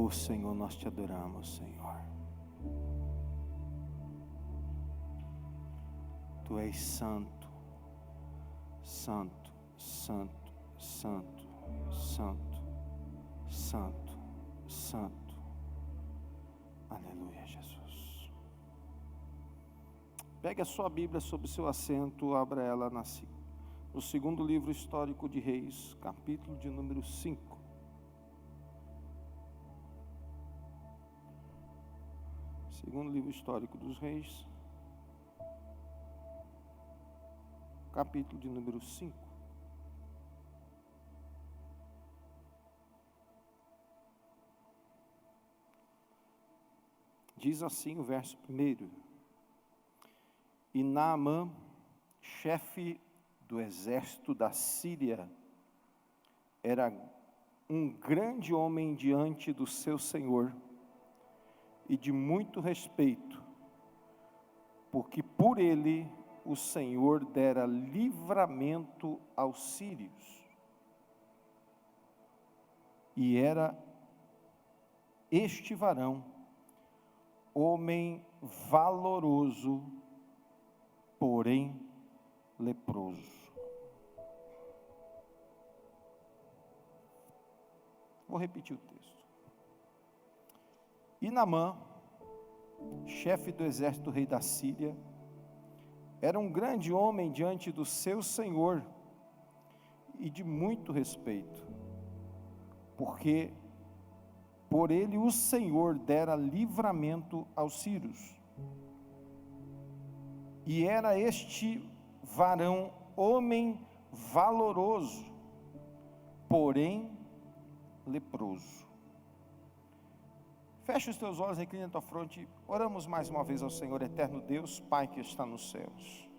Oh Senhor, nós te adoramos, Senhor. Tu és santo, santo, santo, santo, santo, santo, santo. Aleluia, Jesus. Pegue a sua Bíblia sobre o seu assento, abra ela no segundo livro histórico de Reis, capítulo de número 5. Segundo livro histórico dos Reis, capítulo de número 5. Diz assim o verso 1: E Naamã, chefe do exército da Síria, era um grande homem diante do seu senhor, e de muito respeito, porque por ele o Senhor dera livramento aos sírios. E era este varão, homem valoroso, porém leproso. Vou repetir o texto. E Naamã, chefe do exército do rei da Síria, era um grande homem diante do seu senhor e de muito respeito, porque por ele o Senhor dera livramento aos sírios. E era este varão homem valoroso, porém leproso. Feche os teus olhos, reclina a tua fronte. Oramos mais uma vez ao Senhor eterno Deus, Pai que está nos céus.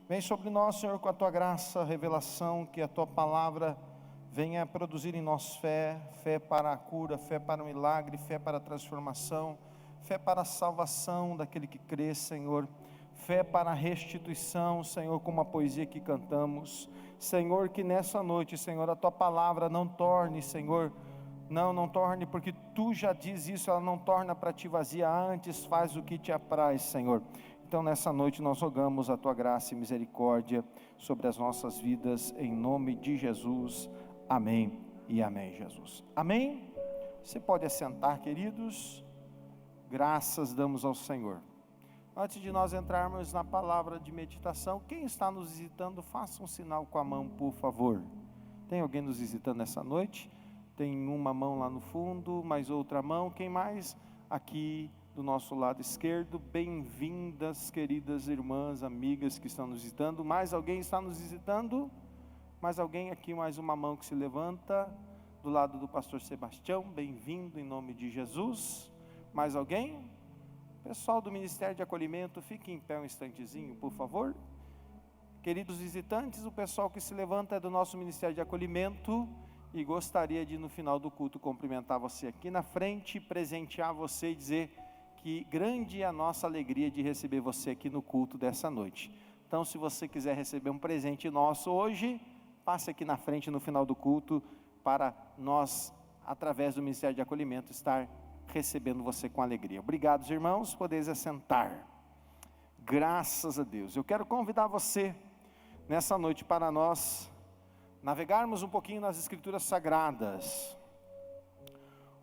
Vem sobre nós, Senhor, com a tua graça, revelação, que a tua palavra venha produzir em nós fé, fé para a cura, fé para o milagre, fé para a transformação, fé para a salvação daquele que crê, Senhor, fé para a restituição, Senhor, como a poesia que cantamos. Senhor, que nessa noite, Senhor, a tua palavra não torne, Senhor, não torne, porque tu já diz isso, ela não torna para ti vazia, antes faz o que te apraz, Senhor. Então nessa noite nós rogamos a tua graça e misericórdia sobre as nossas vidas, em nome de Jesus, amém e amém, Jesus. Amém? Você pode assentar, queridos. Graças damos ao Senhor. Antes de nós entrarmos na palavra de meditação, quem está nos visitando, faça um sinal com a mão, por favor. Tem alguém nos visitando essa noite? Tem uma mão lá no fundo, mais outra mão. Quem mais? Aqui do nosso lado esquerdo. Bem-vindas, queridas irmãs, amigas que estão nos visitando. Mais alguém está nos visitando? Mais alguém aqui? Mais uma mão que se levanta. Do lado do pastor Sebastião. Bem-vindo em nome de Jesus. Mais alguém? Pessoal do Ministério de Acolhimento, fique em pé um instantezinho, por favor. Queridos visitantes, o pessoal que se levanta é do nosso Ministério de Acolhimento. E gostaria de, no final do culto, cumprimentar você aqui na frente, presentear você e dizer que grande é a nossa alegria de receber você aqui no culto dessa noite. Então, se você quiser receber um presente nosso hoje, passe aqui na frente no final do culto, para nós, através do Ministério de Acolhimento, estar recebendo você com alegria. Obrigado, irmãos, podeis assentar. Graças a Deus. Eu quero convidar você, nessa noite, para nós navegarmos um pouquinho nas Escrituras Sagradas.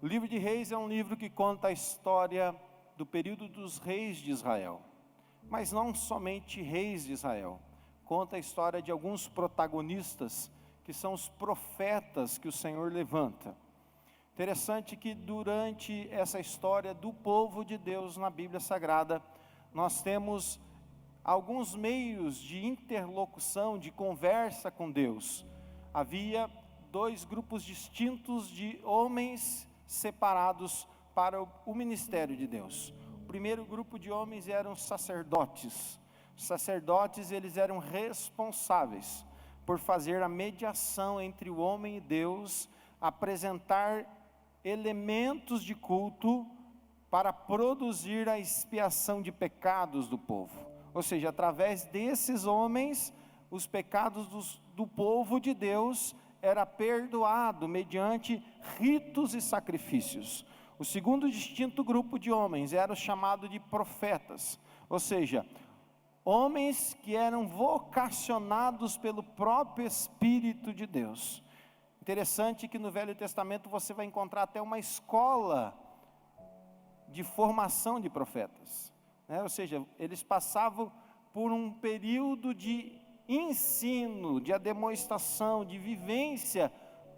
O livro de Reis é um livro que conta a história do período dos reis de Israel, mas não somente reis de Israel, conta a história de alguns protagonistas, que são os profetas que o Senhor levanta. Interessante que durante essa história do povo de Deus na Bíblia Sagrada, nós temos alguns meios de interlocução, de conversa com Deus. Havia dois grupos distintos de homens separados para o ministério de Deus. O primeiro grupo de homens eram sacerdotes. Os sacerdotes, eles eram responsáveis por fazer a mediação entre o homem e Deus, apresentar elementos de culto para produzir a expiação de pecados do povo. Ou seja, através desses homens, os pecados do povo de Deus era perdoado mediante ritos e sacrifícios. O segundo distinto grupo de homens era o chamado de profetas, ou seja, homens que eram vocacionados pelo próprio Espírito de Deus. Interessante que no Velho Testamento você vai encontrar até uma escola de formação de profetas, né? Ou seja, eles passavam por um período de ensino, de demonstração, de vivência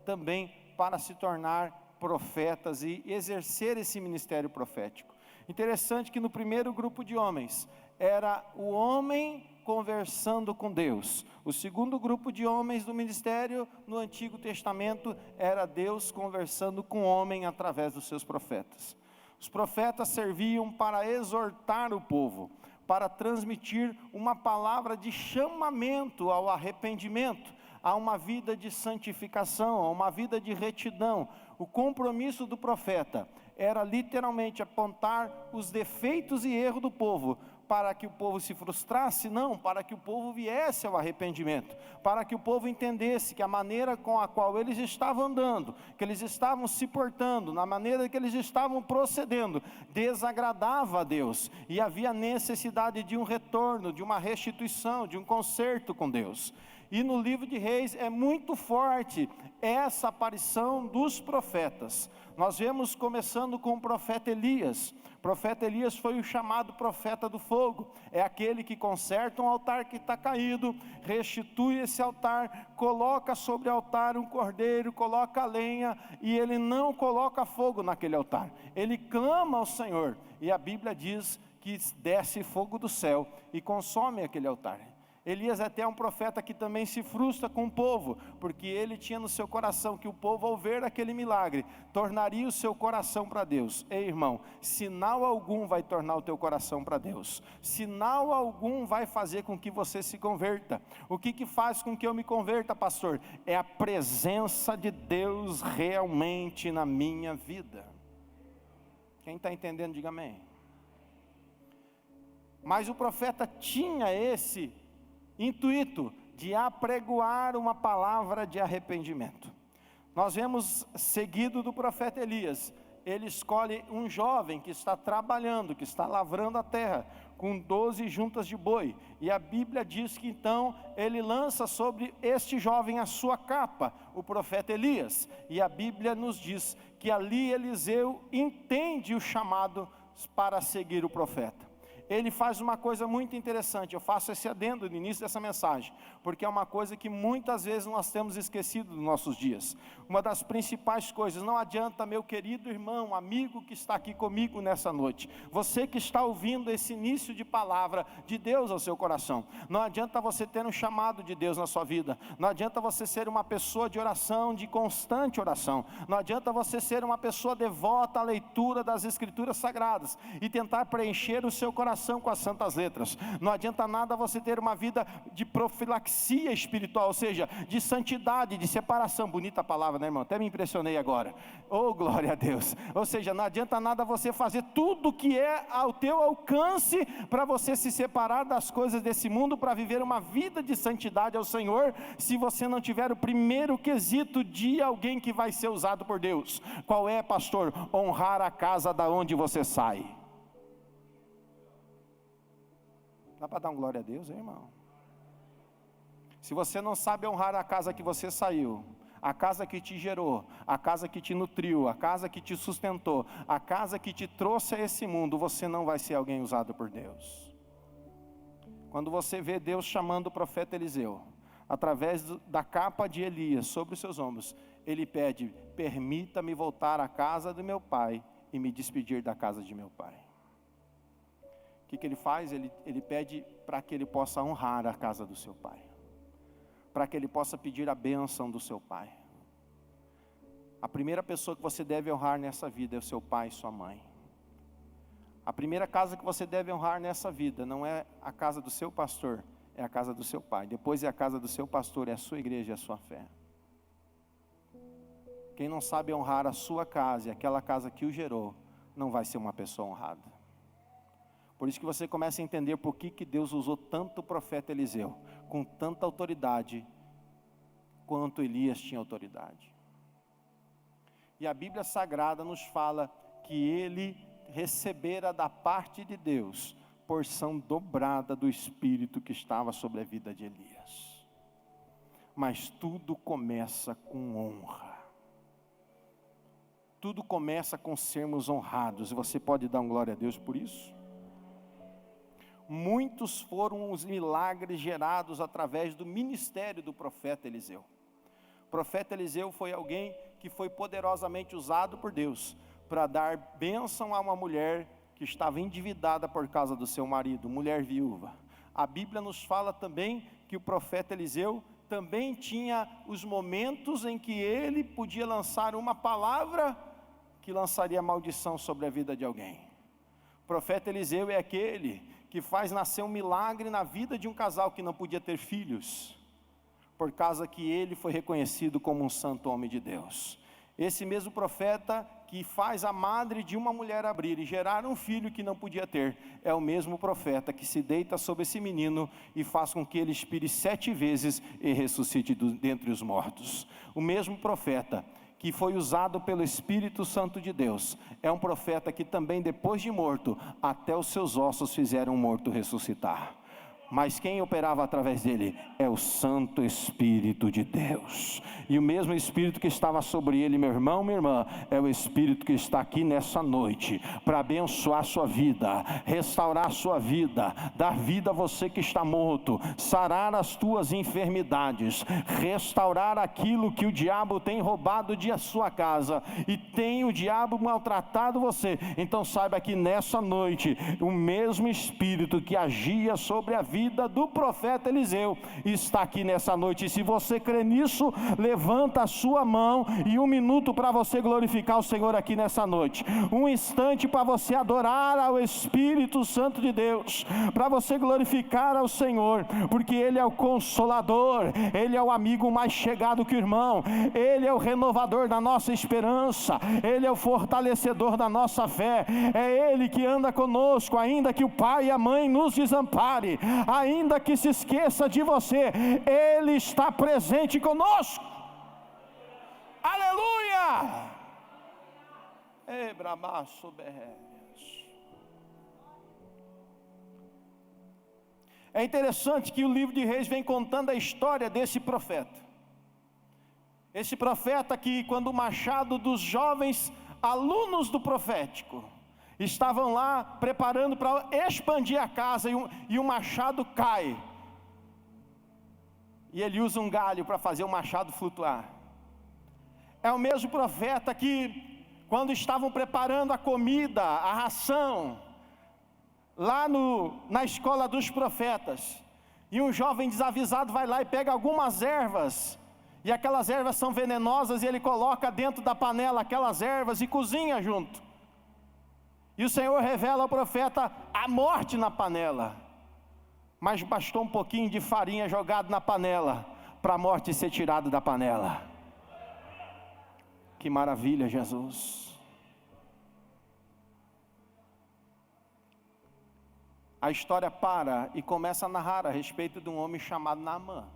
também para se tornar profetas e exercer esse ministério profético. Interessante que no primeiro grupo de homens era o homem conversando com Deus. O segundo grupo de homens do ministério no Antigo Testamento era Deus conversando com o homem através dos seus profetas. Os profetas serviam para exortar o povo, para transmitir uma palavra de chamamento ao arrependimento, a uma vida de santificação, a uma vida de retidão. O compromisso do profeta era literalmente apontar os defeitos e erros do povo, para que o povo se frustrasse, não, para que o povo viesse ao arrependimento, para que o povo entendesse que a maneira com a qual eles estavam andando, que eles estavam se portando, na maneira que eles estavam procedendo, desagradava a Deus, e havia necessidade de um retorno, de uma restituição, de um conserto com Deus. E no livro de Reis é muito forte essa aparição dos profetas. Nós vemos começando com o profeta Elias. O profeta Elias foi o chamado profeta do fogo. É aquele que conserta um altar que está caído, restitui esse altar, coloca sobre o altar um cordeiro, coloca a lenha, e ele não coloca fogo naquele altar. Ele clama ao Senhor, e a Bíblia diz que desce fogo do céu e consome aquele altar. Elias é até um profeta que também se frustra com o povo, porque ele tinha no seu coração que o povo, ao ver aquele milagre, tornaria o seu coração para Deus. Ei, irmão, sinal algum vai tornar o teu coração para Deus, sinal algum vai fazer com que você se converta. O que faz com que eu me converta, pastor? É a presença de Deus realmente na minha vida. Quem está entendendo, diga amém. Mas o profeta tinha esse intuito de apregoar uma palavra de arrependimento. Nós vemos, seguido do profeta Elias, ele escolhe um jovem que está trabalhando, que está lavrando a terra, com 12 juntas de boi, e a Bíblia diz que então ele lança sobre este jovem a sua capa, o profeta Elias, e a Bíblia nos diz que ali Eliseu entende o chamado para seguir o profeta. Ele faz uma coisa muito interessante, eu faço esse adendo no início dessa mensagem, porque é uma coisa que muitas vezes nós temos esquecido nos nossos dias. Uma das principais coisas, não adianta, meu querido irmão, amigo que está aqui comigo nessa noite, você que está ouvindo esse início de palavra de Deus ao seu coração, não adianta você ter um chamado de Deus na sua vida, não adianta você ser uma pessoa de oração, de constante oração, não adianta você ser uma pessoa devota à leitura das Escrituras Sagradas, e tentar preencher o seu coração com as santas letras. Não adianta nada você ter uma vida de profilaxia espiritual, ou seja, de santidade, de separação. Bonita palavra, né, irmão? Até me impressionei agora. Oh, glória a Deus. Ou seja, não adianta nada você fazer tudo que é ao teu alcance para você se separar das coisas desse mundo, para viver uma vida de santidade ao Senhor, se você não tiver o primeiro quesito de alguém que vai ser usado por Deus. Qual é, pastor? Honrar a casa da onde você sai. Dá para dar um glória a Deus, hein, irmão? Se você não sabe honrar a casa que você saiu, a casa que te gerou, a casa que te nutriu, a casa que te sustentou, a casa que te trouxe a esse mundo, você não vai ser alguém usado por Deus. Quando você vê Deus chamando o profeta Eliseu, através da capa de Elias sobre os seus ombros, ele pede: permita-me voltar à casa do meu pai e me despedir da casa de meu pai. O que ele faz? Ele pede para que ele possa honrar a casa do seu pai, para que ele possa pedir a bênção do seu pai. A primeira pessoa que você deve honrar nessa vida é o seu pai e sua mãe. A primeira casa que você deve honrar nessa vida não é a casa do seu pastor, é a casa do seu pai. Depois é a casa do seu pastor, é a sua igreja, é a sua fé. Quem não sabe honrar a sua casa e aquela casa que o gerou, não vai ser uma pessoa honrada. Por isso que você começa a entender por que Deus usou tanto o profeta Eliseu, com tanta autoridade, quanto Elias tinha autoridade. E a Bíblia Sagrada nos fala que ele recebera da parte de Deus porção dobrada do Espírito que estava sobre a vida de Elias. Mas tudo começa com honra. Tudo começa com sermos honrados. E você pode dar um glória a Deus por isso? Muitos foram os milagres gerados através do ministério do profeta Eliseu. O profeta Eliseu foi alguém que foi poderosamente usado por Deus para dar bênção a uma mulher que estava endividada por causa do seu marido, mulher viúva. A Bíblia nos fala também que o profeta Eliseu também tinha os momentos em que ele podia lançar uma palavra que lançaria maldição sobre a vida de alguém. O profeta Eliseu é aquele que faz nascer um milagre na vida de um casal que não podia ter filhos, por causa que ele foi reconhecido como um santo homem de Deus. Esse mesmo profeta que faz a madre de uma mulher abrir e gerar um filho que não podia ter, é o mesmo profeta que se deita sobre esse menino e faz com que ele expire 7 vezes e ressuscite dentre os mortos. O mesmo profeta que foi usado pelo Espírito Santo de Deus, é um profeta que também depois de morto, até os seus ossos fizeram um morto ressuscitar. Mas quem operava através dele é o Santo Espírito de Deus. E o mesmo Espírito que estava sobre ele, meu irmão, minha irmã, é o Espírito que está aqui nessa noite para abençoar a sua vida, restaurar a sua vida, dar vida a você que está morto, sarar as tuas enfermidades, restaurar aquilo que o diabo tem roubado de sua casa e tem o diabo maltratado você. Então saiba que nessa noite o mesmo Espírito que agia sobre a vida do profeta Eliseu está aqui nessa noite. E se você crê nisso, levanta a sua mão e 1 minuto para você glorificar o Senhor aqui nessa noite, 1 instante para você adorar ao Espírito Santo de Deus, para você glorificar ao Senhor, porque Ele é o Consolador, Ele é o amigo mais chegado que o irmão, Ele é o renovador da nossa esperança, Ele é o fortalecedor da nossa fé, é Ele que anda conosco, ainda que o pai e a mãe nos desampare, ainda que se esqueça de você, Ele está presente conosco. Aleluia! É interessante que o livro de Reis vem contando a história desse profeta. Esse profeta que, quando o machado dos jovens alunos do profético estavam lá preparando para expandir a casa e o machado cai, e ele usa um galho para fazer o machado flutuar. É o mesmo profeta que, quando estavam preparando a comida, a ração, lá na escola dos profetas, e um jovem desavisado vai lá e pega algumas ervas, e aquelas ervas são venenosas, e ele coloca dentro da panela aquelas ervas e cozinha junto. E o Senhor revela ao profeta a morte na panela, mas bastou um pouquinho de farinha jogado na panela para a morte ser tirada da panela. Que maravilha, Jesus! A história para e começa a narrar a respeito de um homem chamado Naamã.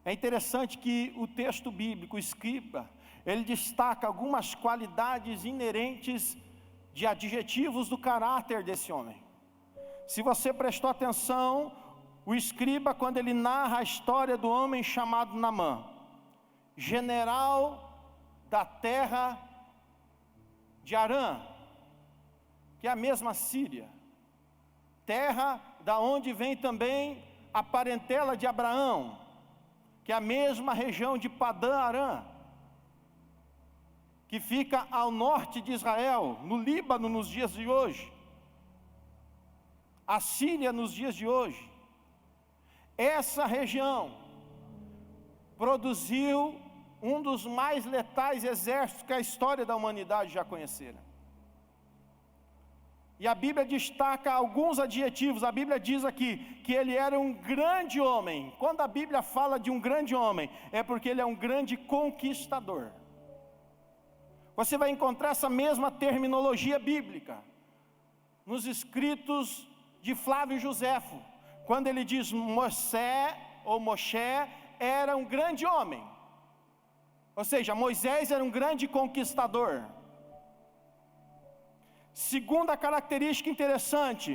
É interessante que o texto bíblico, o escriba, ele destaca algumas qualidades inerentes de adjetivos do caráter desse homem. Se você prestou atenção, o escriba, quando ele narra a história do homem chamado Naamã, general da terra de Arã, que é a mesma Síria, terra da onde vem também a parentela de Abraão, que é a mesma região de Padã Arã, que fica ao norte de Israel, no Líbano nos dias de hoje, a Síria nos dias de hoje. Essa região produziu um dos mais letais exércitos que a história da humanidade já conhecera. E a Bíblia destaca alguns adjetivos. A Bíblia diz aqui que ele era um grande homem. Quando a Bíblia fala de um grande homem, é porque ele é um grande conquistador. Você vai encontrar essa mesma terminologia bíblica nos escritos de Flávio Joséfo, quando ele diz Moshe, era um grande homem. Ou seja, Moisés era um grande conquistador. Segunda característica interessante,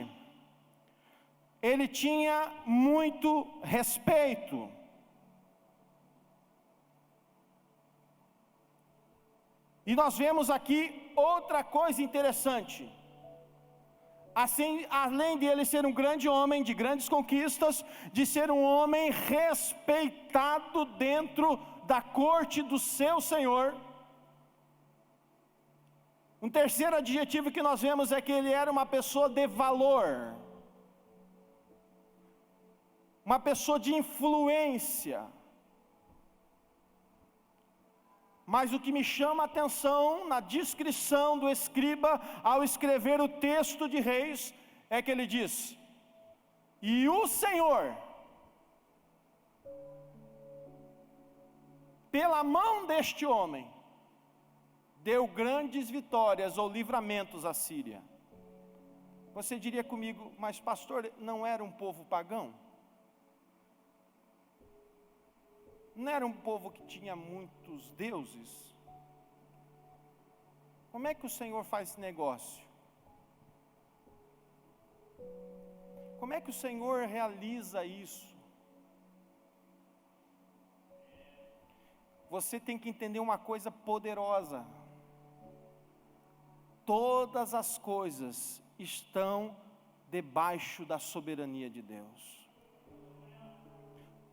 ele tinha muito respeito. E nós vemos aqui outra coisa interessante. Assim, além de ele ser um grande homem, de grandes conquistas, de ser um homem respeitado dentro da corte do seu Senhor, um terceiro adjetivo que nós vemos é que ele era uma pessoa de valor, uma pessoa de influência. Mas o que me chama a atenção na descrição do escriba, ao escrever o texto de Reis, é que ele diz: e o Senhor, pela mão deste homem, deu grandes vitórias ou livramentos à Síria. Você diria comigo, mas pastor, não era um povo pagão? Não era um povo que tinha muitos deuses? Como é que o Senhor faz esse negócio? Como é que o Senhor realiza isso? Você tem que entender uma coisa poderosa. Todas as coisas estão debaixo da soberania de Deus.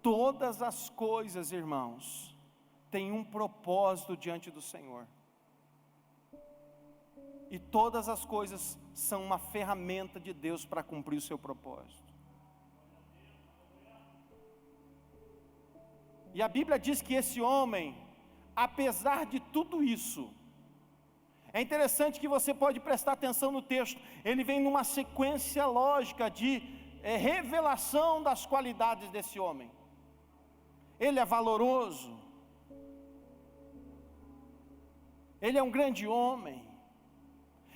Todas as coisas, irmãos, têm um propósito diante do Senhor. E todas as coisas são uma ferramenta de Deus para cumprir o seu propósito. E a Bíblia diz que esse homem, apesar de tudo isso, é interessante que você pode prestar atenção no texto, ele vem numa sequência lógica de revelação das qualidades desse homem. Ele é valoroso, ele é um grande homem,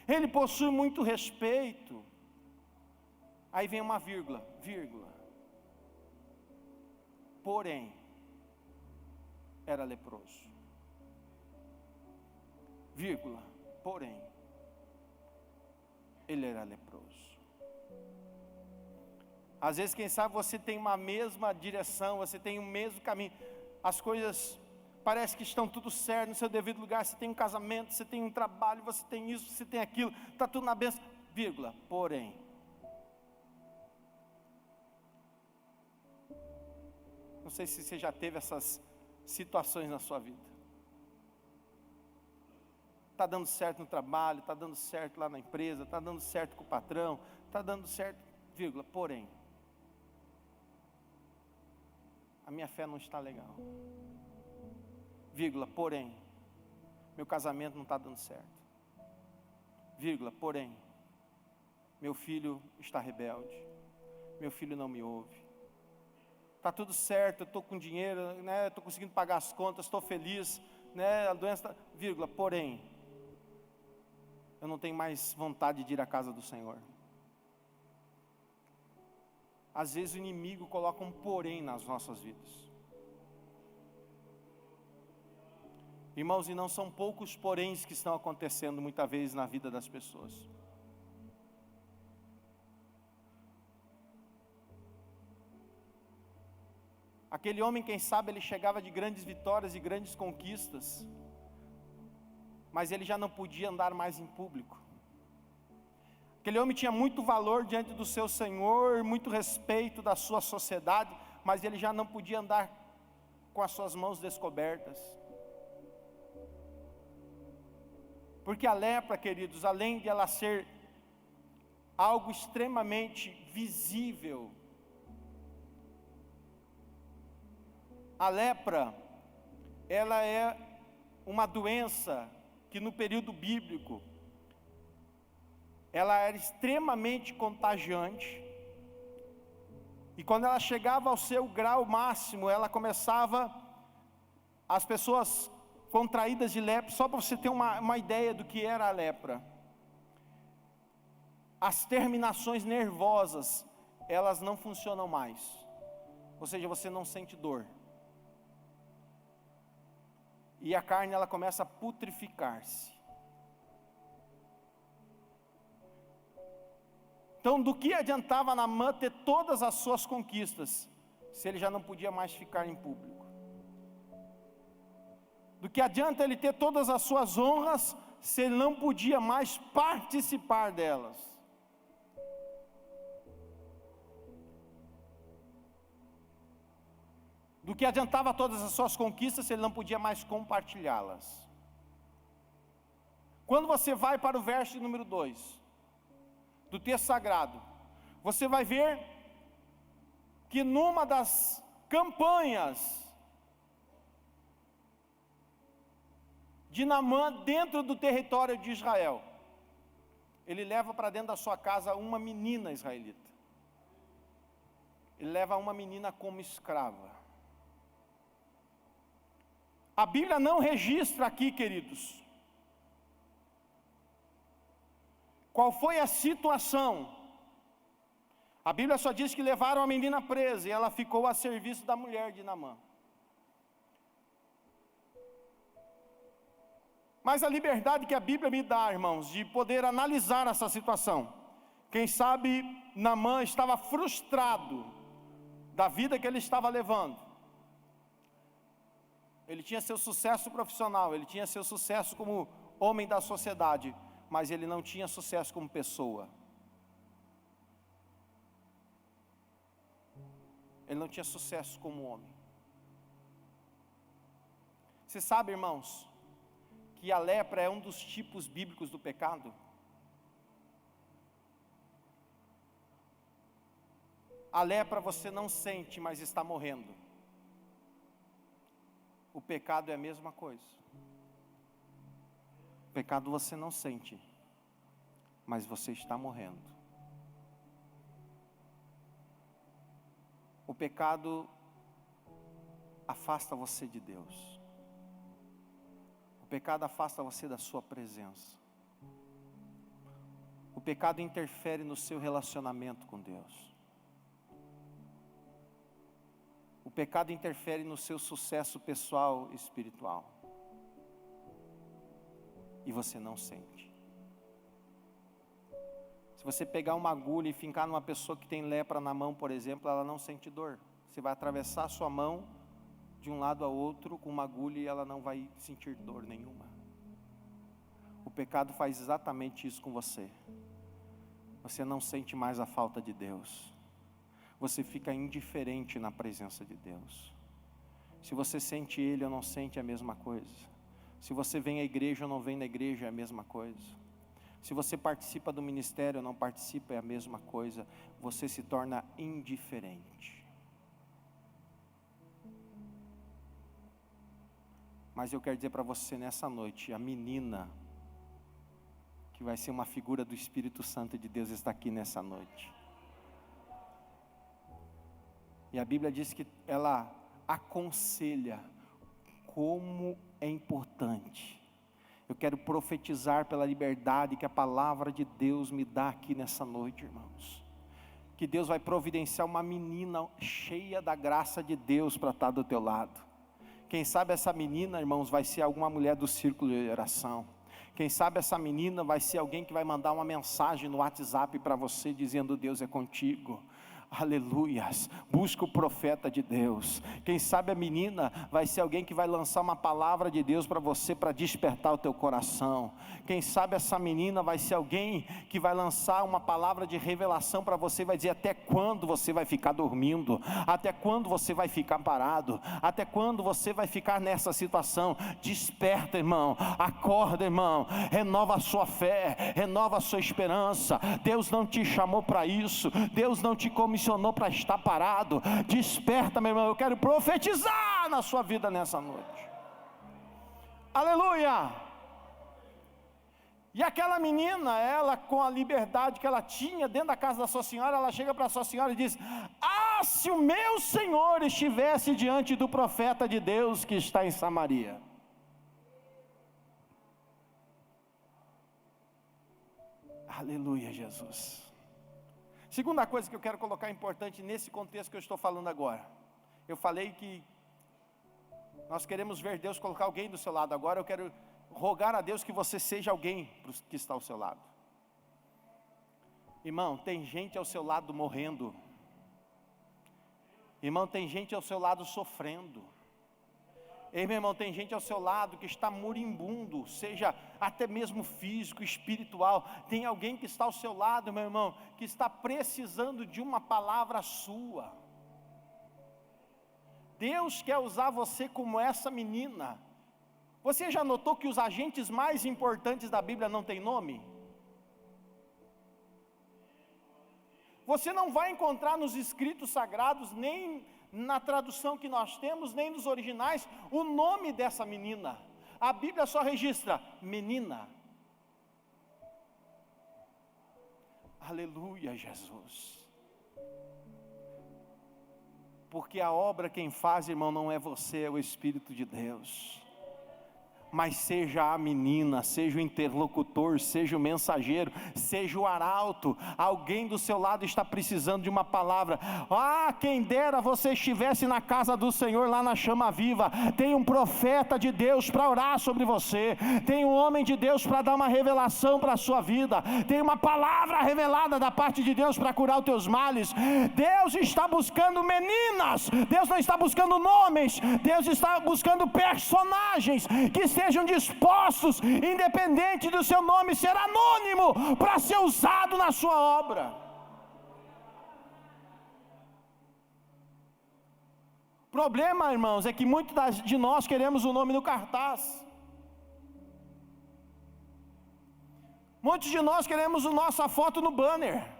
ele possui muito respeito. Aí vem uma vírgula, porém, era leproso, porém, ele era leproso. Às vezes, quem sabe, você tem uma mesma direção, você tem o mesmo caminho, as coisas parece que estão tudo certo no seu devido lugar, você tem um casamento, você tem um trabalho, você tem isso, você tem aquilo, está tudo na bênção, porém. Não sei se você já teve essas situações na sua vida. Está dando certo no trabalho, está dando certo lá na empresa, está dando certo com o patrão, está dando certo, porém, a minha fé não está legal, porém, meu casamento não está dando certo, porém, meu filho está rebelde, meu filho não me ouve, está tudo certo, eu estou com dinheiro, estou conseguindo pagar as contas, estou feliz, a doença está, porém, eu não tenho mais vontade de ir à casa do Senhor. Às vezes o inimigo coloca um porém nas nossas vidas. Irmãos, e não são poucos poréns que estão acontecendo muitas vezes na vida das pessoas. Aquele homem, quem sabe, ele chegava de grandes vitórias e grandes conquistas, mas ele já não podia andar mais em público. Aquele homem tinha muito valor diante do seu Senhor, muito respeito da sua sociedade, mas ele já não podia andar com as suas mãos descobertas. Porque a lepra, queridos, além de ela ser algo extremamente visível, a lepra, ela é uma doença que no período bíblico, ela era extremamente contagiante, e quando ela chegava ao seu grau máximo, ela começava, as pessoas contraídas de lepra, só para você ter uma ideia do que era a lepra, as terminações nervosas, elas não funcionam mais, ou seja, você não sente dor, e a carne ela começa a putrificar-se. Então, do que adiantava Naamã ter todas as suas conquistas, se ele já não podia mais ficar em público? Do que adianta ele ter todas as suas honras, se ele não podia mais participar delas? Do que adiantava todas as suas conquistas, se ele não podia mais compartilhá-las? Quando você vai para o verso número 2, do texto sagrado, você vai ver que numa das campanhas de Naamã dentro do território de Israel, ele leva para dentro da sua casa uma menina israelita. Ele leva uma menina como escrava. A Bíblia não registra aqui, queridos, qual foi a situação. A Bíblia só diz que levaram a menina presa e ela ficou a serviço da mulher de Naamã. Mas a liberdade que a Bíblia me dá, irmãos, de poder analisar essa situação. Quem sabe Naamã estava frustrado da vida que ele estava levando. Ele tinha seu sucesso profissional, ele tinha seu sucesso como homem da sociedade, mas ele não tinha sucesso como pessoa. Ele não tinha sucesso como homem. Você sabe, irmãos, que a lepra é um dos tipos bíblicos do pecado? A lepra você não sente, mas está morrendo. O pecado é a mesma coisa. O pecado você não sente, mas você está morrendo. O pecado afasta você de Deus. O pecado afasta você da sua presença. O pecado interfere no seu relacionamento com Deus. O pecado interfere no seu sucesso pessoal e espiritual. E você não sente. Se você pegar uma agulha e fincar numa pessoa que tem lepra na mão, por exemplo, ela não sente dor. Você vai atravessar a sua mão de um lado a outro com uma agulha e ela não vai sentir dor nenhuma. O pecado faz exatamente isso com você. Você não sente mais a falta de Deus. Você fica indiferente na presença de Deus. Se você sente Ele ou não sente, é a mesma coisa. Se você vem à igreja ou não vem na igreja, é a mesma coisa. Se você participa do ministério ou não participa, é a mesma coisa. Você se torna indiferente. Mas eu quero dizer para você nessa noite, a menina, que vai ser uma figura do Espírito Santo de Deus, está aqui nessa noite. E a Bíblia diz que ela aconselha como é importante. Eu quero profetizar pela liberdade que a palavra de Deus me dá aqui nessa noite, irmãos. Que Deus vai providenciar uma menina cheia da graça de Deus para estar do teu lado. Quem sabe essa menina, irmãos, vai ser alguma mulher do círculo de oração. Quem sabe essa menina vai ser alguém que vai mandar uma mensagem no WhatsApp para você dizendo: Deus é contigo. Aleluias, busca o profeta de Deus. Quem sabe a menina vai ser alguém que vai lançar uma palavra de Deus para você, para despertar o teu coração. Quem sabe essa menina vai ser alguém que vai lançar uma palavra de revelação para você, vai dizer: até quando você vai ficar dormindo? Até quando você vai ficar parado? Até quando você vai ficar nessa situação? Desperta, irmão, acorda, irmão, renova a sua fé, renova a sua esperança. Deus não te chamou para isso, Deus não te comissionou para estar parado. Desperta, meu irmão, eu quero profetizar na sua vida nessa noite. Aleluia. E aquela menina, ela com a liberdade que ela tinha dentro da casa da sua senhora, ela chega para a sua senhora e diz: ah, se o meu Senhor estivesse diante do profeta de Deus que está em Samaria. Aleluia, Jesus. Segunda coisa que eu quero colocar importante nesse contexto que eu estou falando agora. Eu falei que Nós queremos ver Deus colocar alguém do seu lado. Agora eu quero rogar a Deus que você seja alguém que está ao seu lado. Irmão, tem gente ao seu lado morrendo. Irmão, tem gente ao seu lado sofrendo. Ei, meu irmão, tem gente ao seu lado que está moribundo, seja até mesmo físico, espiritual. Tem alguém que está ao seu lado, meu irmão, que está precisando de uma palavra sua. Deus quer usar você como essa menina. Você já notou que os agentes mais importantes da Bíblia não têm nome? Você não vai encontrar nos escritos sagrados, nem na tradução que nós temos, nem nos originais, o nome dessa menina. A Bíblia só registra menina. Aleluia, Jesus. Porque a obra quem faz, irmão, não é você, é o Espírito de Deus. Mas seja a menina, seja o interlocutor, seja o mensageiro, seja o arauto, alguém do seu lado está precisando de uma palavra. Ah, quem dera você estivesse na casa do Senhor, lá na chama viva. Tem um profeta de Deus para orar sobre você, tem um homem de Deus para dar uma revelação para a sua vida, tem uma palavra revelada da parte de Deus para curar os teus males. Deus está buscando meninas, Deus não está buscando nomes, Deus está buscando personagens que estejam dispostos, independente do seu nome ser anônimo, para ser usado na sua obra. O problema, irmãos, é que muitos de nós queremos o nome no cartaz. Muitos de nós queremos a nossa foto no banner.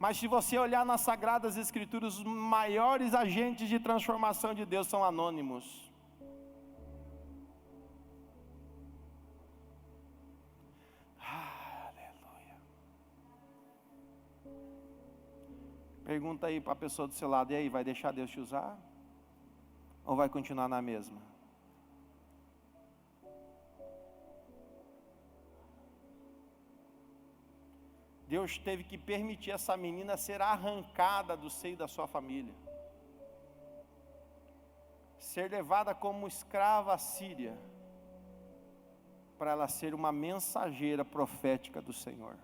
Mas se você olhar nas Sagradas Escrituras, os maiores agentes de transformação de Deus são anônimos. Aleluia. Pergunta aí para a pessoa do seu lado, e aí, vai deixar Deus te usar? Ou vai continuar na mesma? Deus teve que permitir essa menina ser arrancada do seio da sua família, ser levada como escrava à Síria, para ela ser uma mensageira profética do Senhor.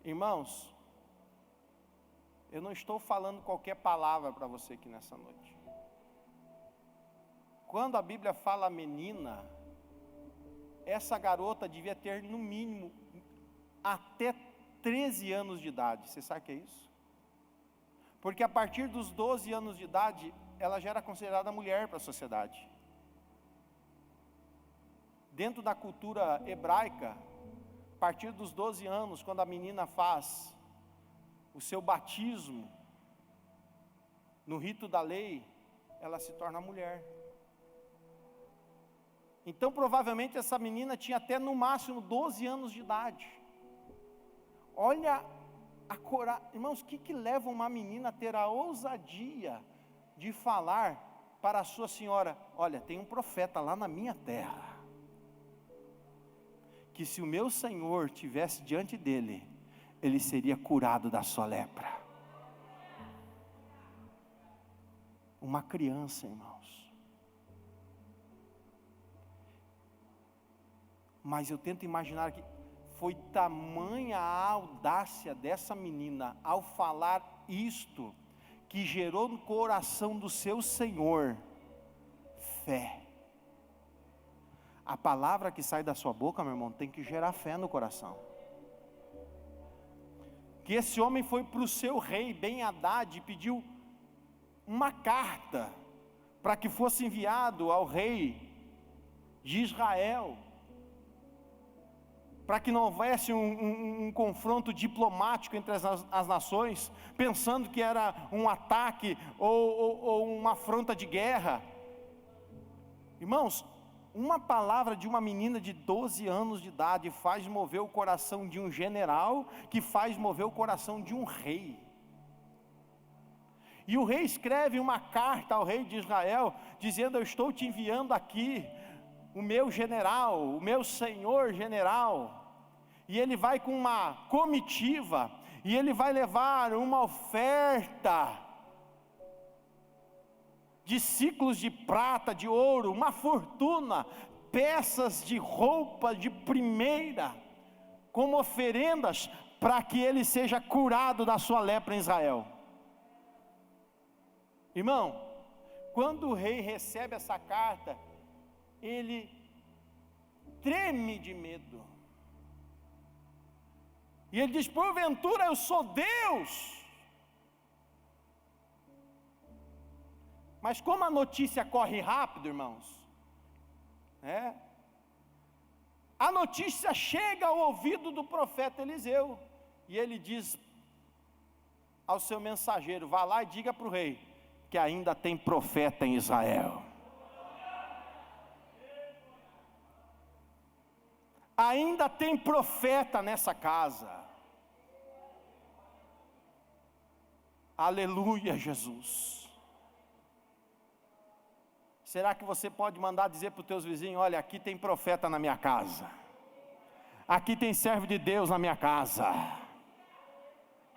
Irmãos, eu não estou falando qualquer palavra para você aqui nessa noite. Quando a Bíblia fala menina, essa garota devia ter no mínimo até 13 anos de idade. Você sabe o que é isso? Porque a partir dos 12 anos de idade, ela já era considerada mulher para a sociedade. Dentro da cultura hebraica, a partir dos 12 anos, quando a menina faz o seu batismo, no rito da lei, ela se torna mulher. Então provavelmente essa menina tinha até no máximo 12 anos de idade. Olha a coragem, irmãos, o que leva uma menina a ter a ousadia de falar para a sua senhora: olha, tem um profeta lá na minha terra, que se o meu Senhor tivesse diante dele, ele seria curado da sua lepra. Uma criança, irmãos. Mas eu tento imaginar que foi tamanha a audácia dessa menina ao falar isto, que gerou no coração do seu Senhor fé. A palavra que sai da sua boca, meu irmão, tem que gerar fé no coração. Que esse homem foi para o seu rei Ben-Hadad e pediu uma carta para que fosse enviado ao rei de Israel, para que não houvesse um confronto diplomático entre as nações, pensando que era um ataque ou uma afronta de guerra. Irmãos, uma palavra de uma menina de 12 anos de idade faz mover o coração de um general, que faz mover o coração de um rei. E o rei escreve uma carta ao rei de Israel, dizendo: eu estou te enviando aqui o meu general, o meu senhor general. E ele vai com uma comitiva, e ele vai levar uma oferta de ciclos de prata, de ouro, uma fortuna, peças de roupa de primeira, como oferendas, para que ele seja curado da sua lepra em Israel. Irmão, quando o rei recebe essa carta, ele treme de medo, e ele diz: porventura eu sou Deus? Mas como a notícia corre rápido, irmãos, a notícia chega ao ouvido do profeta Eliseu, e ele diz ao seu mensageiro: vá lá e diga para o rei, que ainda tem profeta em Israel. Ainda tem profeta nessa casa. Aleluia, Jesus. Será que você pode mandar dizer para os teus vizinhos: olha, aqui tem profeta na minha casa, aqui tem servo de Deus na minha casa.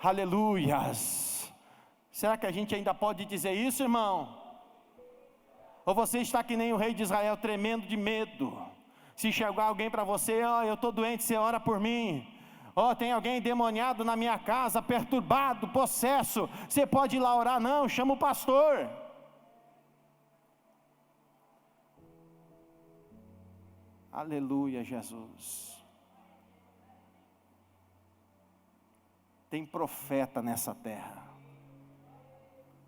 Aleluias. Será que a gente ainda pode dizer isso, irmão? Ou você está que nem o rei de Israel, tremendo de medo? Se chegar alguém para você: eu estou doente, você ora por mim. Tem alguém endemoniado na minha casa, perturbado, possesso, você pode ir lá orar? Não, chama o pastor. Aleluia, Jesus. Tem profeta nessa terra,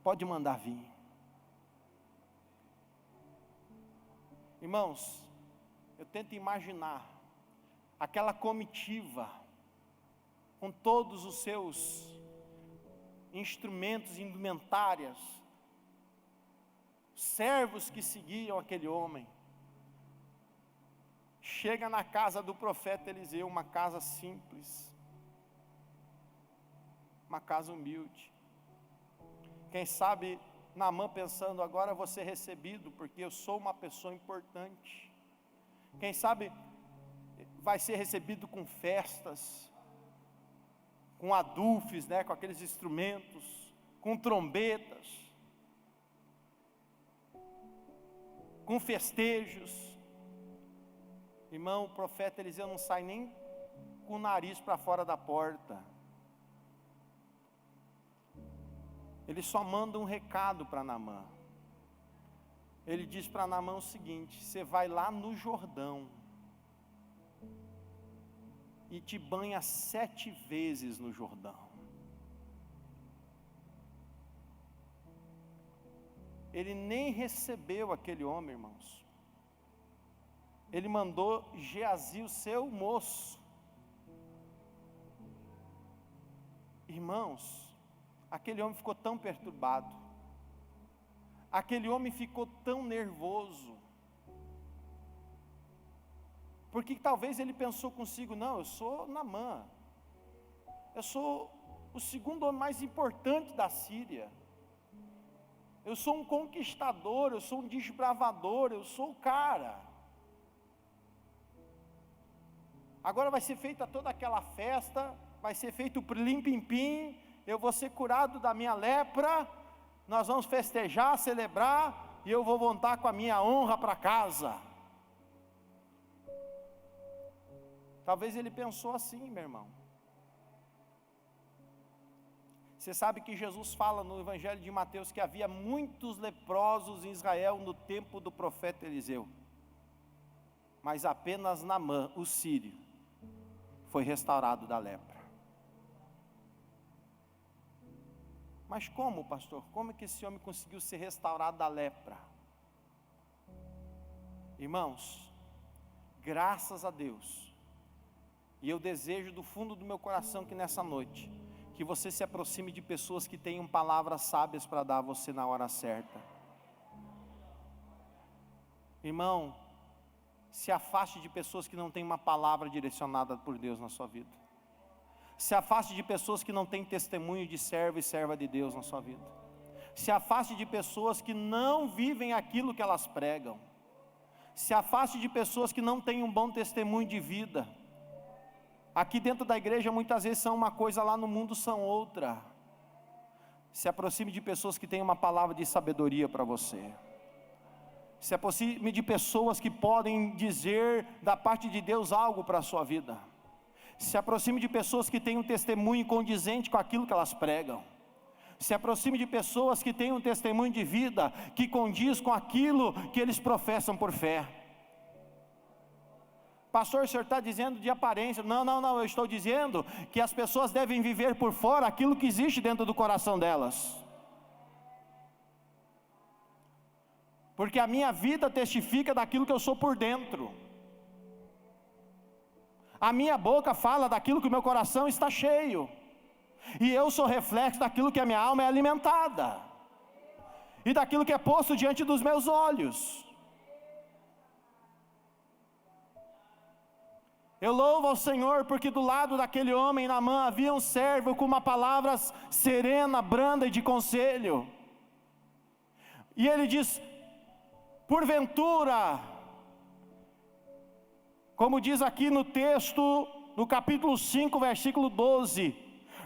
pode mandar vir. Irmãos, eu tento imaginar aquela comitiva, com todos os seus instrumentos, indumentárias, servos que seguiam aquele homem. Chega na casa do profeta Eliseu, uma casa simples, uma casa humilde. Quem sabe Naamã pensando: agora eu vou ser recebido, porque eu sou uma pessoa importante. Quem sabe vai ser recebido com festas, com adufes, com aqueles instrumentos, com trombetas, com festejos. Irmão, o profeta Eliseu não sai nem com o nariz para fora da porta. Ele só manda um recado para Naamã. Ele diz para Naamã o seguinte: você vai lá no Jordão e te banha 7 vezes no Jordão. Ele nem recebeu aquele homem, irmãos. Ele mandou Geazi, o seu moço. Irmãos, aquele homem ficou tão perturbado, aquele homem ficou tão nervoso, porque talvez ele pensou consigo: não, eu sou Naamã, eu sou o segundo homem mais importante da Síria, eu sou um conquistador, eu sou um desbravador, eu sou o cara. Agora vai ser feita toda aquela festa, vai ser feito o lim-pim-pim, eu vou ser curado da minha lepra, nós vamos festejar, celebrar, e eu vou voltar com a minha honra para casa. Talvez ele pensou assim, meu irmão. Você sabe que Jesus fala no Evangelho de Mateus que havia muitos leprosos em Israel no tempo do profeta Eliseu, mas apenas Naamã, o sírio, foi restaurado da lepra. Mas como, pastor? Como é que esse homem conseguiu ser restaurado da lepra? Irmãos, graças a Deus, e eu desejo do fundo do meu coração que nessa noite, que você se aproxime de pessoas que tenham palavras sábias para dar a você na hora certa. Irmão, se afaste de pessoas que não têm uma palavra direcionada por Deus na sua vida. Se afaste de pessoas que não têm testemunho de servo e serva de Deus na sua vida. Se afaste de pessoas que não vivem aquilo que elas pregam. Se afaste de pessoas que não têm um bom testemunho de vida. Aqui dentro da igreja muitas vezes são uma coisa, lá no mundo são outra. Se aproxime de pessoas que têm uma palavra de sabedoria para você. Se aproxime de pessoas que podem dizer da parte de Deus algo para a sua vida. Se aproxime de pessoas que têm um testemunho condizente com aquilo que elas pregam. Se aproxime de pessoas que têm um testemunho de vida que condiz com aquilo que eles professam por fé. Pastor, o senhor está dizendo de aparência. Não, eu estou dizendo que as pessoas devem viver por fora aquilo que existe dentro do coração delas. Porque a minha vida testifica daquilo que eu sou por dentro. A minha boca fala daquilo que o meu coração está cheio. E eu sou reflexo daquilo que a minha alma é alimentada. E daquilo que é posto diante dos meus olhos. Eu louvo ao Senhor porque do lado daquele homem Naamã havia um servo com uma palavra serena, branda e de conselho. E ele diz: porventura, como diz aqui no texto, no capítulo 5, versículo 12,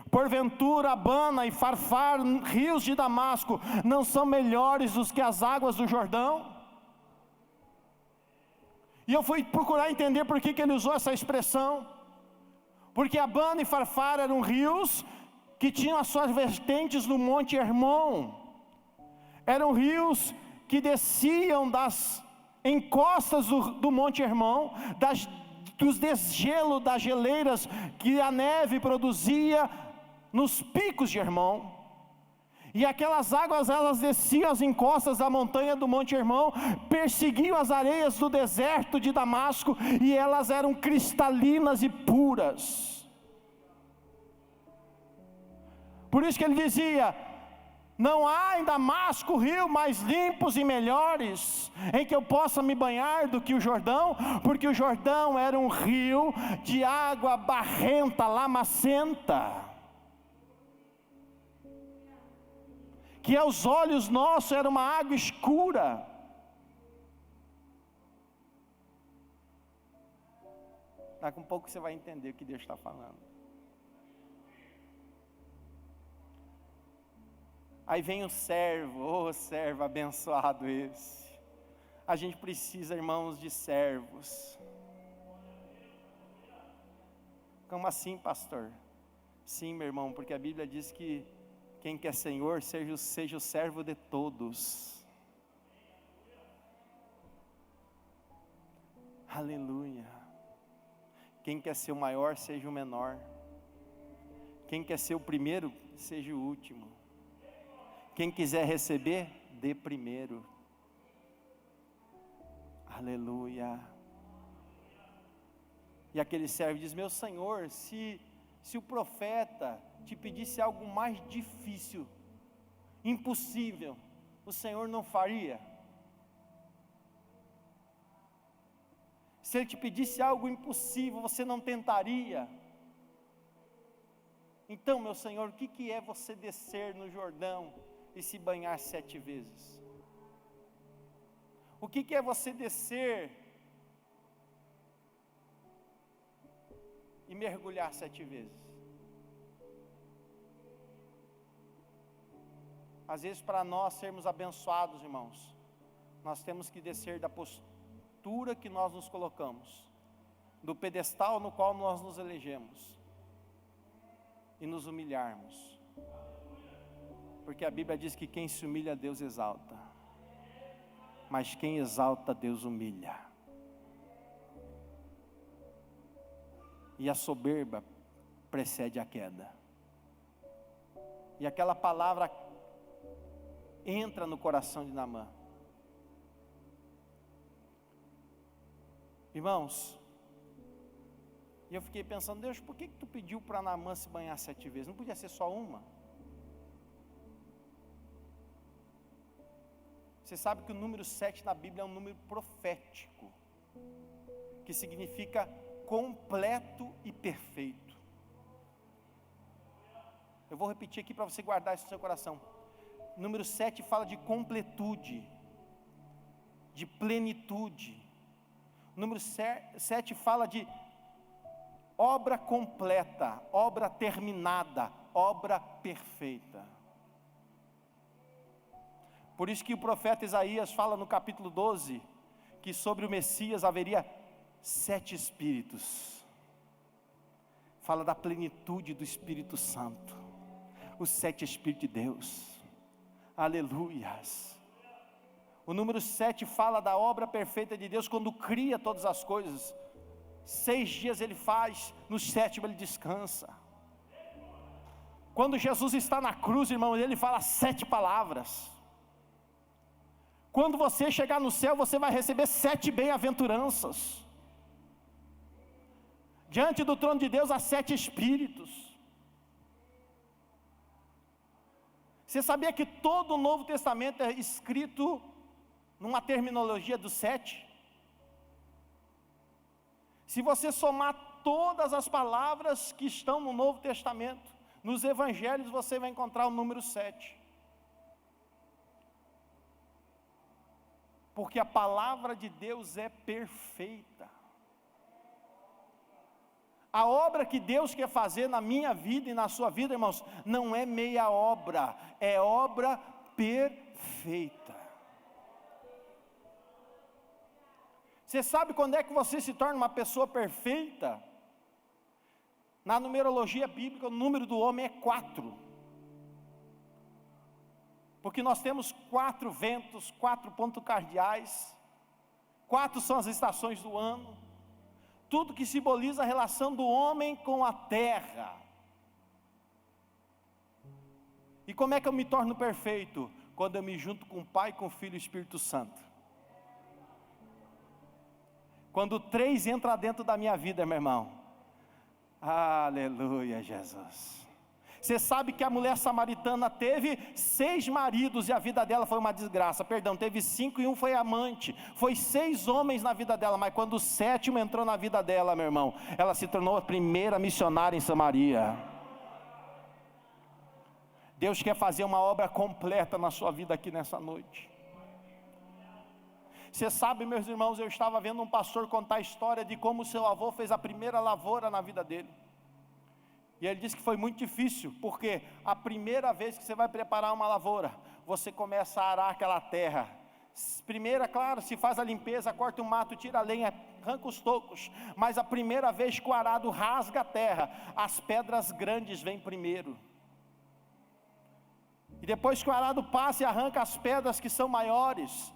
porventura Abana e Farfar, rios de Damasco, não são melhores do que as águas do Jordão? E eu fui procurar entender por que ele usou essa expressão. Porque Abana e Farfar eram rios que tinham as suas vertentes no Monte Hermon. Eram rios que desciam das encostas do Monte Hermon, dos desgelos das geleiras que a neve produzia nos picos de Hermon. E aquelas águas, elas desciam as encostas da montanha do Monte Hermon, perseguiam as areias do deserto de Damasco, e elas eram cristalinas e puras. Por isso que ele dizia: não há em Damasco rio mais limpos e melhores, em que eu possa me banhar do que o Jordão, porque o Jordão era um rio de água barrenta, lamacenta, que aos olhos nossos era uma água escura. Daqui a um pouco você vai entender o que Deus está falando. Aí vem o servo, servo abençoado esse. A gente precisa, irmãos, de servos. Como assim, pastor? Sim, meu irmão, porque a Bíblia diz que quem quer Senhor, seja o servo de todos. Aleluia. Quem quer ser o maior, seja o menor. Quem quer ser o primeiro, seja o último. Quem quiser receber, dê primeiro. Aleluia. E aquele servo diz: meu Senhor, se o profeta te pedisse algo mais difícil, impossível, o Senhor não faria? Se Ele te pedisse algo impossível, você não tentaria? Então, meu Senhor, o que é você descer no Jordão e se banhar 7 vezes? O que é você descer e mergulhar 7 vezes? Às vezes, para nós sermos abençoados, irmãos, nós temos que descer da postura que nós nos colocamos, do pedestal no qual nós nos elegemos, e nos humilharmos, porque a Bíblia diz que quem se humilha, Deus exalta, mas quem exalta, Deus humilha. E a soberba precede a queda. E aquela palavra entra no coração de Naamã. Irmãos, e eu fiquei pensando: Deus, por que tu pediu para Naamã se banhar 7 vezes? Não podia ser só uma? Você sabe que o número 7 na Bíblia é um número profético, que significa completo e perfeito. Eu vou repetir aqui para você guardar isso no seu coração. Número 7 fala de completude, de plenitude. Número 7 fala de obra completa, obra terminada, obra perfeita. Por isso que o profeta Isaías fala no capítulo 12, que sobre o Messias haveria 7 espíritos. Fala da plenitude do Espírito Santo, os 7 Espíritos de Deus, aleluias. O número 7 fala da obra perfeita de Deus, quando cria todas as coisas. 6 dias ele faz, no 7º ele descansa. Quando Jesus está na cruz, irmão, ele fala 7 palavras. Quando você chegar no céu, você vai receber 7 bem-aventuranças. Diante do trono de Deus há 7 espíritos. Você sabia que todo o Novo Testamento é escrito numa terminologia do 7? Se você somar todas as palavras que estão no Novo Testamento, nos Evangelhos, você vai encontrar o número 7. Porque a palavra de Deus é perfeita. A obra que Deus quer fazer na minha vida e na sua vida, irmãos, não é meia obra, é obra perfeita. Você sabe quando é que você se torna uma pessoa perfeita? Na numerologia bíblica, o número do homem é 4. Porque nós temos 4 ventos, 4 pontos cardeais, 4 são as estações do ano, tudo que simboliza a relação do homem com a terra. E como é que eu me torno perfeito? Quando eu me junto com o Pai, com o Filho e o Espírito Santo. Quando 3 entra dentro da minha vida, meu irmão, aleluia, Jesus. Você sabe que a mulher samaritana teve 6 maridos e a vida dela foi uma desgraça. Perdão, teve 5 e um foi amante. Foi 6 homens na vida dela, mas quando o 7º entrou na vida dela, meu irmão, ela se tornou a primeira missionária em Samaria. Deus quer fazer uma obra completa na sua vida aqui nessa noite. Você sabe, meus irmãos, eu estava vendo um pastor contar a história de como seu avô fez a primeira lavoura na vida dele. E ele disse que foi muito difícil, porque a primeira vez que você vai preparar uma lavoura, você começa a arar aquela terra. Primeiro, claro, se faz a limpeza, corta o mato, tira a lenha, arranca os tocos. Mas a primeira vez que o arado rasga a terra, as pedras grandes vêm primeiro. E depois que o arado passa e arranca as pedras que são maiores,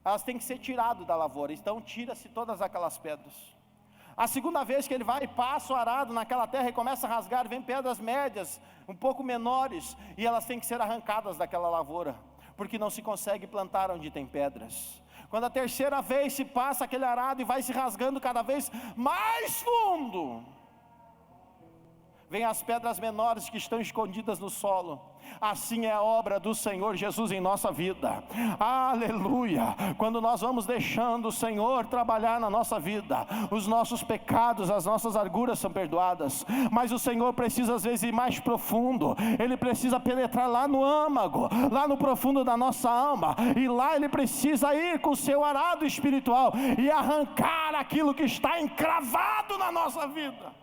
elas têm que ser tiradas da lavoura. Então tira-se todas aquelas pedras. A segunda vez que ele vai e passa o arado naquela terra e começa a rasgar, vem pedras médias, um pouco menores, e elas têm que ser arrancadas daquela lavoura, porque não se consegue plantar onde tem pedras. Quando a terceira vez se passa aquele arado e vai se rasgando cada vez mais fundo, vem as pedras menores que estão escondidas no solo. Assim é a obra do Senhor Jesus em nossa vida, aleluia. Quando nós vamos deixando o Senhor trabalhar na nossa vida, os nossos pecados, as nossas arguras são perdoadas, mas o Senhor precisa às vezes ir mais profundo. Ele precisa penetrar lá no âmago, lá no profundo da nossa alma, e lá Ele precisa ir com o seu arado espiritual e arrancar aquilo que está encravado na nossa vida.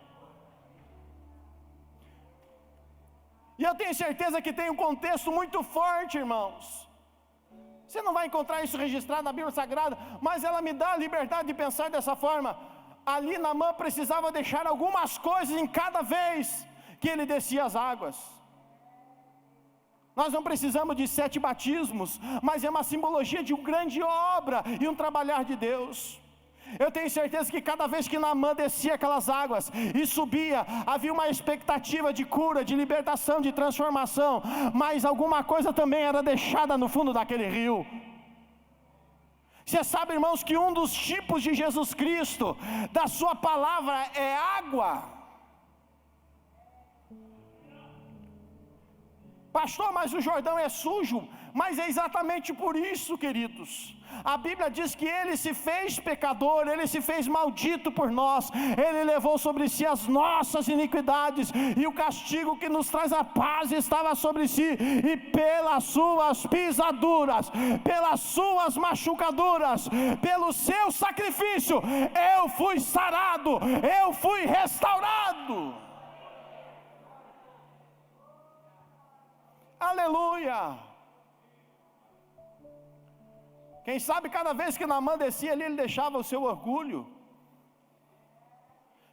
E eu tenho certeza que tem um contexto muito forte, irmãos. Você não vai encontrar isso registrado na Bíblia Sagrada, mas ela me dá a liberdade de pensar dessa forma. Ali Naamã precisava deixar algumas coisas em cada vez que ele descia as águas. Nós não precisamos de 7 batismos, mas é uma simbologia de uma grande obra e um trabalhar de Deus. Eu tenho certeza que cada vez que Naamã descia aquelas águas e subia, havia uma expectativa de cura, de libertação, de transformação, mas alguma coisa também era deixada no fundo daquele rio. Você sabe, irmãos, que um dos tipos de Jesus Cristo, da sua palavra, é água. Pastor, mas o Jordão é sujo. Mas é exatamente por isso, queridos. A Bíblia diz que Ele se fez pecador, Ele se fez maldito por nós, Ele levou sobre si as nossas iniquidades, e o castigo que nos traz a paz estava sobre si, e pelas suas pisaduras, pelas suas machucaduras, pelo seu sacrifício, eu fui sarado, eu fui restaurado. Aleluia. Quem sabe cada vez que Naamã descia ali, ele deixava o seu orgulho.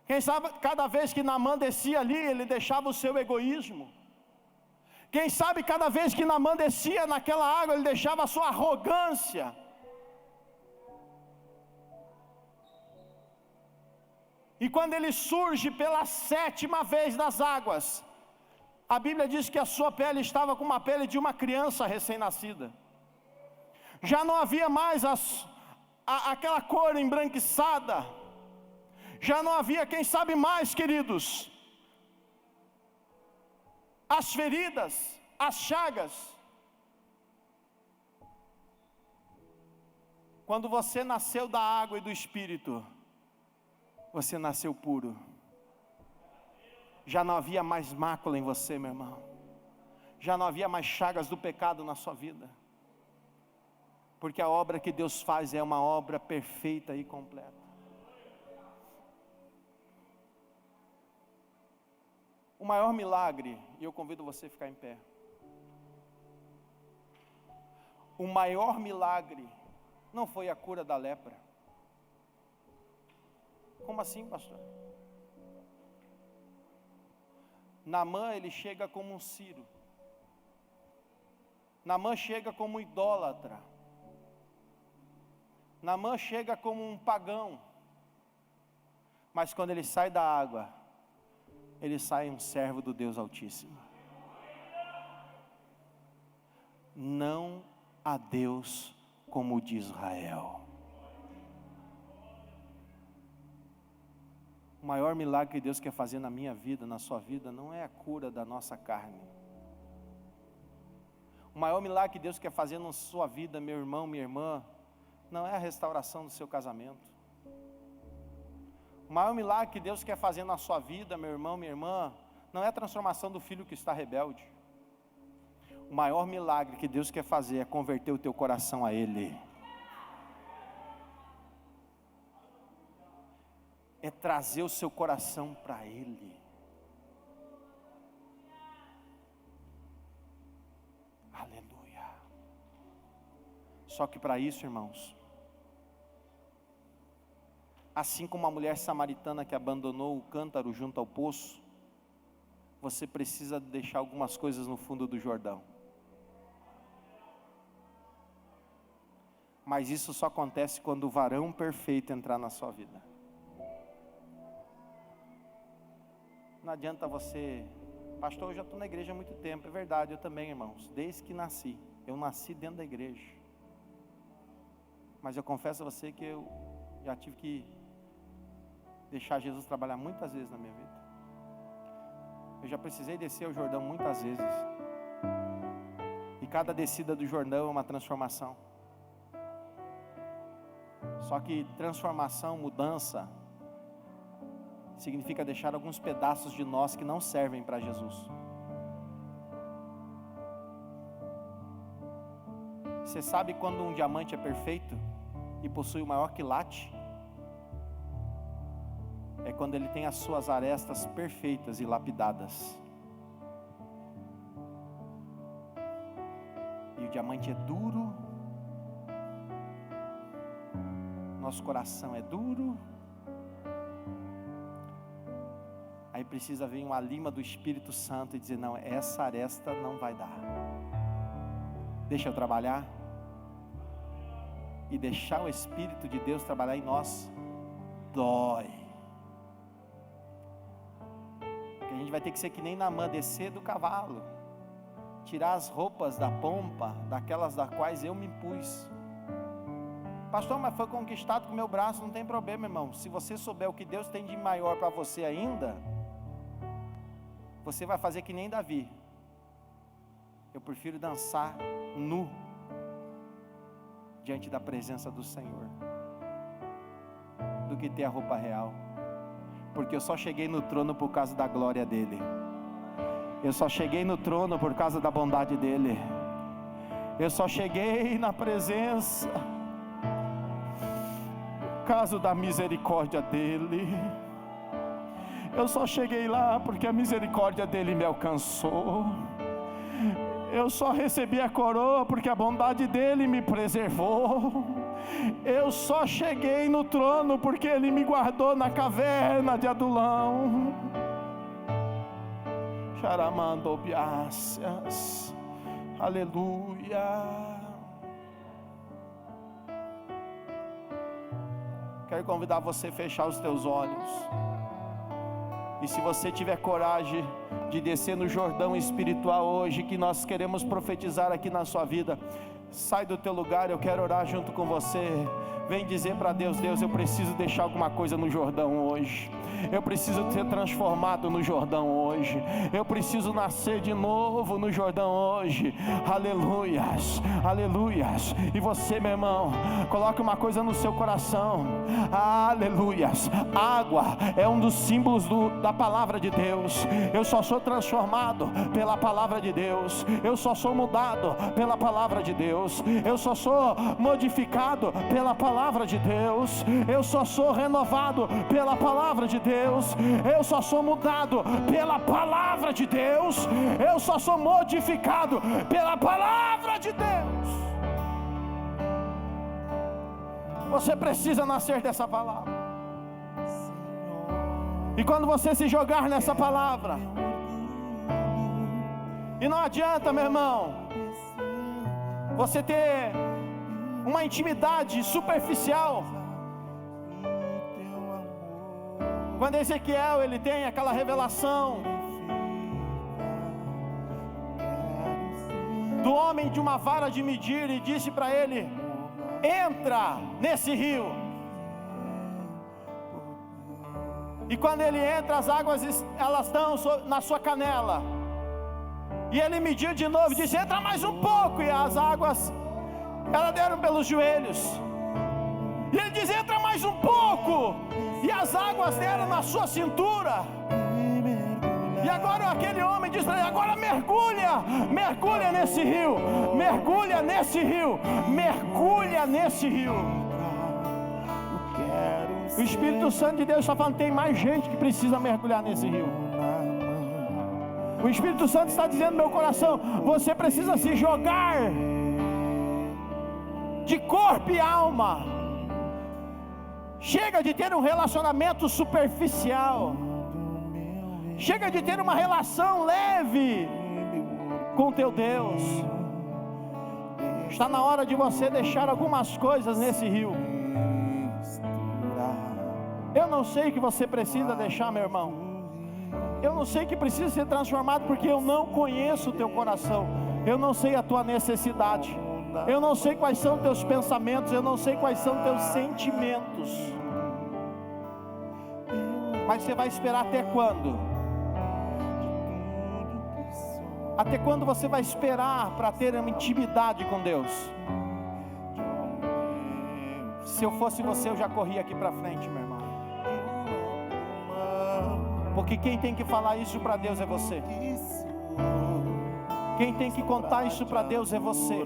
Quem sabe cada vez que Naamã descia ali, ele deixava o seu egoísmo. Quem sabe cada vez que Naamã descia naquela água, ele deixava a sua arrogância. E quando ele surge pela 7ª vez das águas, a Bíblia diz que a sua pele estava com uma pele de uma criança recém-nascida. Já não havia mais aquela cor embranquiçada. Já não havia, quem sabe mais, queridos, as feridas, as chagas. Quando você nasceu da água e do Espírito, você nasceu puro. Já não havia mais mácula em você, meu irmão. Já não havia mais chagas do pecado na sua vida. Porque a obra que Deus faz é uma obra perfeita e completa. O maior milagre, e eu convido você a ficar em pé. O maior milagre não foi a cura da lepra. Como assim, pastor? Naamã, ele chega como um Ciro. Naamã chega como um idólatra. Naamã chega como um pagão. Mas quando ele sai da água, ele sai um servo do Deus Altíssimo. Não há Deus como o de Israel. O maior milagre que Deus quer fazer na minha vida, na sua vida, não é a cura da nossa carne. O maior milagre que Deus quer fazer na sua vida, meu irmão, minha irmã, não é a restauração do seu casamento. O maior milagre que Deus quer fazer na sua vida, meu irmão, minha irmã, não é a transformação do filho que está rebelde. O maior milagre que Deus quer fazer é converter o teu coração a Ele. É trazer o seu coração para Ele. Aleluia. Só que para isso, irmãos, assim como a mulher samaritana que abandonou o cântaro junto ao poço, você precisa deixar algumas coisas no fundo do Jordão. Mas isso só acontece quando o varão perfeito entrar na sua vida. Não adianta você, pastor, eu já estou na igreja há muito tempo. É verdade, eu também, irmãos, desde que nasci. Eu nasci dentro da igreja. Mas eu confesso a você que eu já tive que deixar Jesus trabalhar muitas vezes na minha vida. Eu já precisei descer o Jordão muitas vezes. E cada descida do Jordão é uma transformação. Só que transformação, mudança, significa deixar alguns pedaços de nós que não servem para Jesus. Você sabe quando um diamante é perfeito e possui o maior quilate? É quando ele tem as suas arestas perfeitas e lapidadas. E o diamante é duro. Nosso coração é duro. Aí precisa vir uma lima do Espírito Santo e dizer, não, essa aresta não vai dar. Deixa eu trabalhar. E deixar o Espírito de Deus trabalhar em nós, dói. Porque a gente vai ter que ser que nem Naamã, descer do cavalo, tirar as roupas da pompa, daquelas das quais eu me impus. Pastor, mas foi conquistado com o meu braço, não tem problema, irmão. Se você souber o que Deus tem de maior para você ainda, você vai fazer que nem Davi. Eu prefiro dançar nu diante da presença do Senhor do que ter a roupa real, porque eu só cheguei no trono por causa da glória dele. Eu só cheguei no trono por causa da bondade dele. Eu só cheguei na presença por causa da misericórdia dele. Eu só cheguei lá porque a misericórdia dele me alcançou. Eu só recebi a coroa porque a bondade dele me preservou. Eu só cheguei no trono porque ele me guardou na caverna de Adulão. Charamandobiácias, aleluia. Quero convidar você a fechar os teus olhos. E se você tiver coragem de descer no Jordão espiritual hoje, que nós queremos profetizar aqui na sua vida, sai do teu lugar, eu quero orar junto com você. Vem dizer para Deus: Deus, eu preciso deixar alguma coisa no Jordão hoje. Eu preciso ser transformado no Jordão hoje. Eu preciso nascer de novo no Jordão hoje. Aleluias, aleluias. E você, meu irmão, coloque uma coisa no seu coração. Aleluias. Água é um dos símbolos da palavra de Deus. Eu só sou transformado pela palavra de Deus. Eu só sou mudado pela palavra de Deus. Eu só sou modificado pela palavra de Deus. Eu só sou renovado pela palavra de Deus. Eu só sou mudado pela palavra de Deus. Eu só sou modificado pela palavra de Deus. Você precisa nascer dessa palavra. E quando você se jogar nessa palavra, e não adianta, meu irmão, você ter uma intimidade superficial. Quando Ezequiel ele tem aquela revelação do homem de uma vara de medir, e disse para ele: entra nesse rio. E quando ele entra, as águas elas estão na sua canela. E ele mediu de novo e disse: entra mais um pouco. E as águas elas deram pelos joelhos. E ele diz: entra mais um pouco. E as águas deram na sua cintura. E agora aquele homem diz para ele: agora mergulha, mergulha nesse rio, mergulha nesse rio, mergulha nesse rio. O Espírito Santo de Deus está falando: tem mais gente que precisa mergulhar nesse rio. O Espírito Santo está dizendo no meu coração: você precisa se jogar de corpo e alma. Chega de ter um relacionamento superficial. Chega de ter uma relação leve com teu Deus. Está na hora de você deixar algumas coisas nesse rio. Eu não sei o que você precisa deixar, meu irmão. Eu não sei que precisa ser transformado, porque eu não conheço o teu coração. Eu não sei a tua necessidade. Eu não sei quais são teus pensamentos. Eu não sei quais são teus sentimentos. Mas você vai esperar até quando? Até quando você vai esperar para ter uma intimidade com Deus? Se eu fosse você, eu já corria aqui para frente, meu irmão. Porque quem tem que falar isso para Deus é você. Quem tem que contar isso para Deus é você.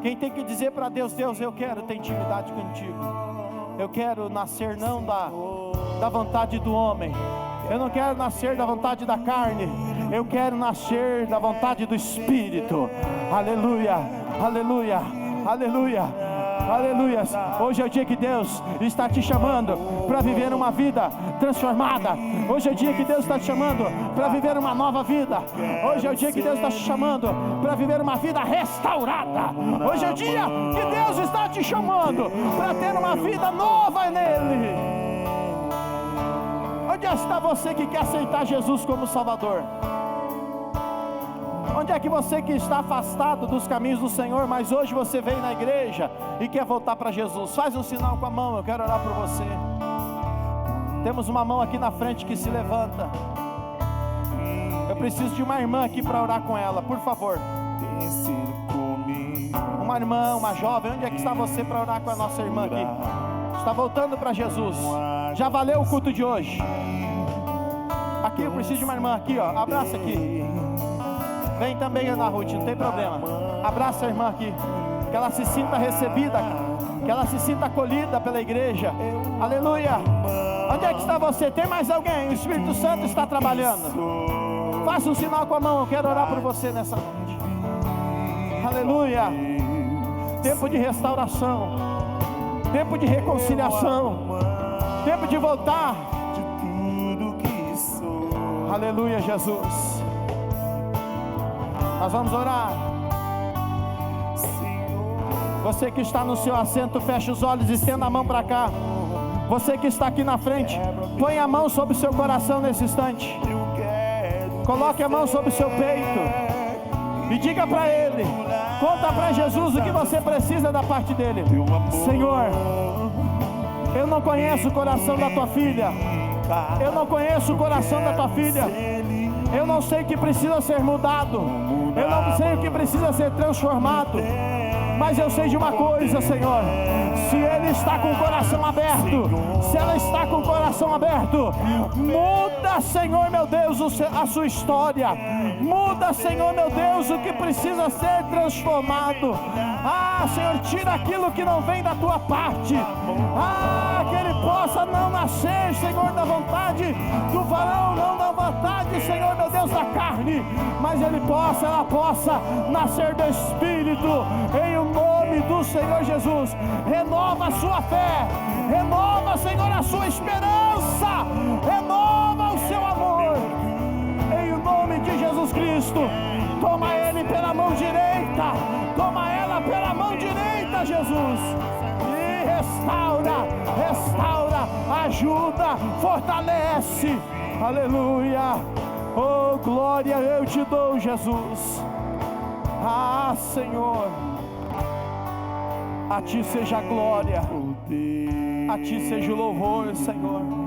Quem tem que dizer para Deus: Deus, eu quero ter intimidade contigo. Eu quero nascer não da vontade do homem. Eu não quero nascer da vontade da carne. Eu quero nascer da vontade do Espírito. Aleluia, aleluia, aleluia, aleluia. Hoje é o dia que Deus está te chamando para viver uma vida transformada. Hoje é o dia que Deus está te chamando para viver uma nova vida. Hoje é o dia que Deus está te chamando para viver uma vida restaurada. Hoje é o dia que Deus está te chamando para ter uma vida nova nele. Onde está você que quer aceitar Jesus como Salvador? Onde é que você que está afastado dos caminhos do Senhor, mas hoje você veio na igreja e quer voltar para Jesus? Faz um sinal com a mão, eu quero orar por você. Temos uma mão aqui na frente que se levanta. Eu preciso de uma irmã aqui para orar com ela, por favor. Uma irmã, uma jovem, onde é que está você para orar com a nossa irmã aqui? Está voltando para Jesus. Já valeu o culto de hoje. Aqui eu preciso de uma irmã aqui, ó. Abraça aqui. Vem também, Ana Ruth, não tem problema. Abraça a irmã aqui. Que ela se sinta recebida, que ela se sinta acolhida pela igreja. Aleluia. Onde é que está você? Tem mais alguém? O Espírito Santo está trabalhando. Faça um sinal com a mão. Eu quero orar por você nessa noite. Aleluia. Tempo de restauração, tempo de reconciliação, tempo de voltar. Aleluia, Jesus. Nós vamos orar. Você que está no seu assento, feche os olhos e estenda a mão para cá. Você que está aqui na frente, põe a mão sobre o seu coração nesse instante. Coloque a mão sobre o seu peito e diga para Ele, conta para Jesus o que você precisa da parte dele. Senhor, eu não conheço o coração da tua filha. Eu não conheço o coração da tua filha. Eu não sei o que precisa ser mudado. Eu não sei o que precisa ser transformado. Mas eu sei de uma coisa, Senhor. Se ele está com o coração aberto, se ela está com o coração aberto, muda, Senhor meu Deus, a sua história. Muda, Senhor meu Deus, o que precisa ser transformado. Ah, Senhor, tira aquilo que não vem da tua parte. Ah, que ele possa não nascer, Senhor, da vontade do varão, não da vontade, Senhor meu Deus, da carne, mas ele possa, ela possa nascer do Espírito, em o nome do Senhor Jesus. Renova a sua fé, renova, Senhor, a sua esperança, renova o seu amor, em o nome de Jesus Cristo. Toma ele pela mão direita, toma ela pela mão direita, Jesus, e restaura, ajuda, fortalece. Aleluia. Oh, glória eu te dou, Jesus. Ah, Senhor, a ti seja a glória, a ti seja o louvor, Senhor.